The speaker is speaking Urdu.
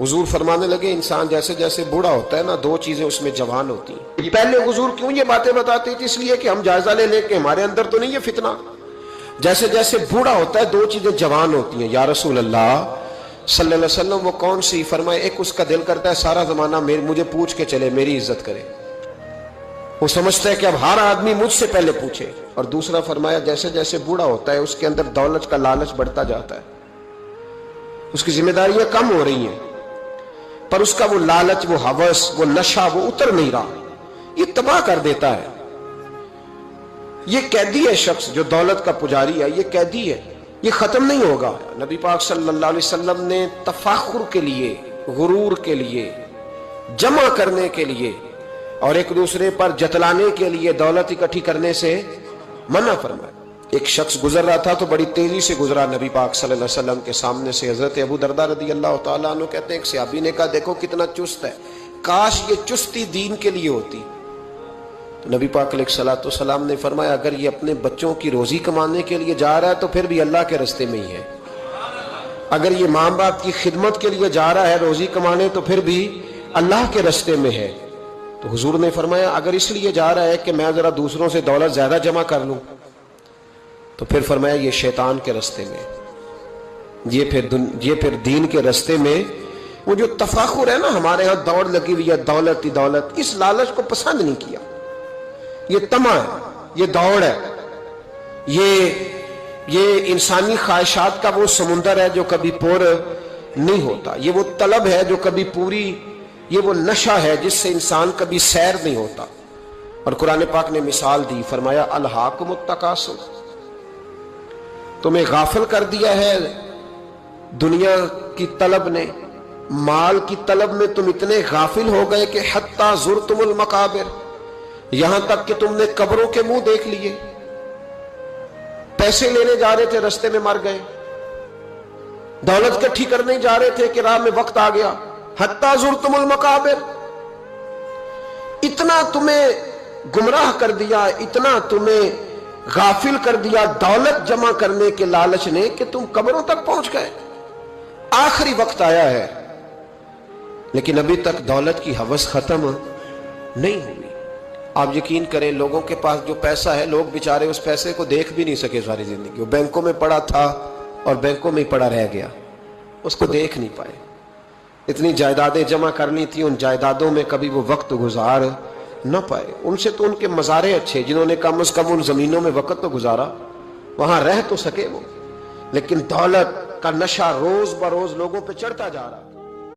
حضور فرمانے لگے انسان جیسے جیسے بوڑھا ہوتا ہے نا دو چیزیں اس میں جوان ہوتی ہیں. پہلے حضور کیوں یہ باتیں بتاتے تھے؟ اس لیے کہ ہم جائزہ لے لے کے ہمارے اندر تو نہیں یہ فتنہ. جیسے جیسے بوڑھا ہوتا ہے دو چیزیں جوان ہوتی ہیں. یا رسول اللہ صلی اللہ علیہ وسلم وہ کون سی؟ فرمائے ایک اس کا دل کرتا ہے سارا زمانہ مجھے پوچھ کے چلے، میری عزت کرے، وہ سمجھتا ہے کہ اب ہر آدمی مجھ سے پہلے پوچھے. اور دوسرا فرمایا جیسے جیسے بوڑھا ہوتا ہے اس کے اندر دولت کا لالچ بڑھتا جاتا ہے، اس کی ذمہ داریاں کم ہو رہی ہیں، پر اس کا وہ لالچ، وہ ہوس، وہ نشہ وہ اتر نہیں رہا. یہ تباہ کر دیتا ہے. یہ قیدی ہے شخص جو دولت کا پجاری ہے، یہ قیدی ہے، یہ ختم نہیں ہوگا. نبی پاک صلی اللہ علیہ وسلم نے تفاخر کے لیے، غرور کے لیے، جمع کرنے کے لیے اور ایک دوسرے پر جتلانے کے لیے دولت اکٹھی کرنے سے منع فرمایا. ایک شخص گزر رہا تھا تو بڑی تیزی سے گزرا نبی پاک صلی اللہ علیہ وسلم کے سامنے سے. حضرت ابو درداء رضی اللہ تعالیٰ عنہ کہتے ہیں ایک صحابی نے کہا دیکھو کتنا چست ہے، کاش یہ چستی دین کے لیے ہوتی. تو نبی پاک علیہ الصلوۃ والسلام نے فرمایا اگر یہ اپنے بچوں کی روزی کمانے کے لیے جا رہا ہے تو پھر بھی اللہ کے راستے میں ہی ہے. اگر یہ ماں باپ کی خدمت کے لیے جا رہا ہے روزی کمانے تو پھر بھی اللہ کے راستے میں ہے. تو حضور نے فرمایا اگر اس لیے جا رہا ہے کہ میں ذرا دوسروں سے دولت زیادہ جمع کر لوں تو پھر فرمایا یہ شیطان کے راستے میں، یہ پھر دین کے راستے میں. وہ جو تفاخر ہے نا ہمارے ہاں دوڑ لگی ہوئی ہے دولت ہی دولت، اس لالچ کو پسند نہیں کیا. یہ طمع ہے، یہ دوڑ ہے، یہ انسانی خواہشات کا وہ سمندر ہے جو کبھی پور نہیں ہوتا. یہ وہ طلب ہے جو کبھی پوری، یہ وہ نشہ ہے جس سے انسان کبھی سیر نہیں ہوتا. اور قرآن پاک نے مثال دی، فرمایا الہاکم التکاثر، تمہیں غافل کر دیا ہے دنیا کی طلب نے، مال کی طلب میں تم اتنے غافل ہو گئے کہ حتی زرتم المقابر، یہاں تک کہ تم نے قبروں کے منہ دیکھ لیے. پیسے لینے جا رہے تھے رستے میں مر گئے، دولت اکٹھی کرنے جا رہے تھے کہ راہ میں وقت آ گیا. حتی زرتم المقابر، اتنا تمہیں گمراہ کر دیا، اتنا تمہیں غافل کر دیا دولت جمع کرنے کے لالچ نے کہ تم قبروں تک پہنچ گئے. آخری وقت آیا ہے لیکن ابھی تک دولت کی ہوس ختم نہیں ہوئی. آپ یقین کریں لوگوں کے پاس جو پیسہ ہے لوگ بیچارے اس پیسے کو دیکھ بھی نہیں سکے ساری زندگی. وہ بینکوں میں پڑا تھا اور بینکوں میں ہی پڑا رہ گیا، اس کو دیکھ نہیں پائے. اتنی جائیدادیں جمع کرنی تھی، ان جائیدادوں میں کبھی وہ وقت گزار نہ پائے. ان سے تو ان کے مزارے اچھے جنہوں نے کم از کم ان زمینوں میں وقت تو گزارا، وہاں رہ تو سکے وہ. لیکن دولت کا نشہ روز بروز لوگوں پہ چڑھتا جا رہا.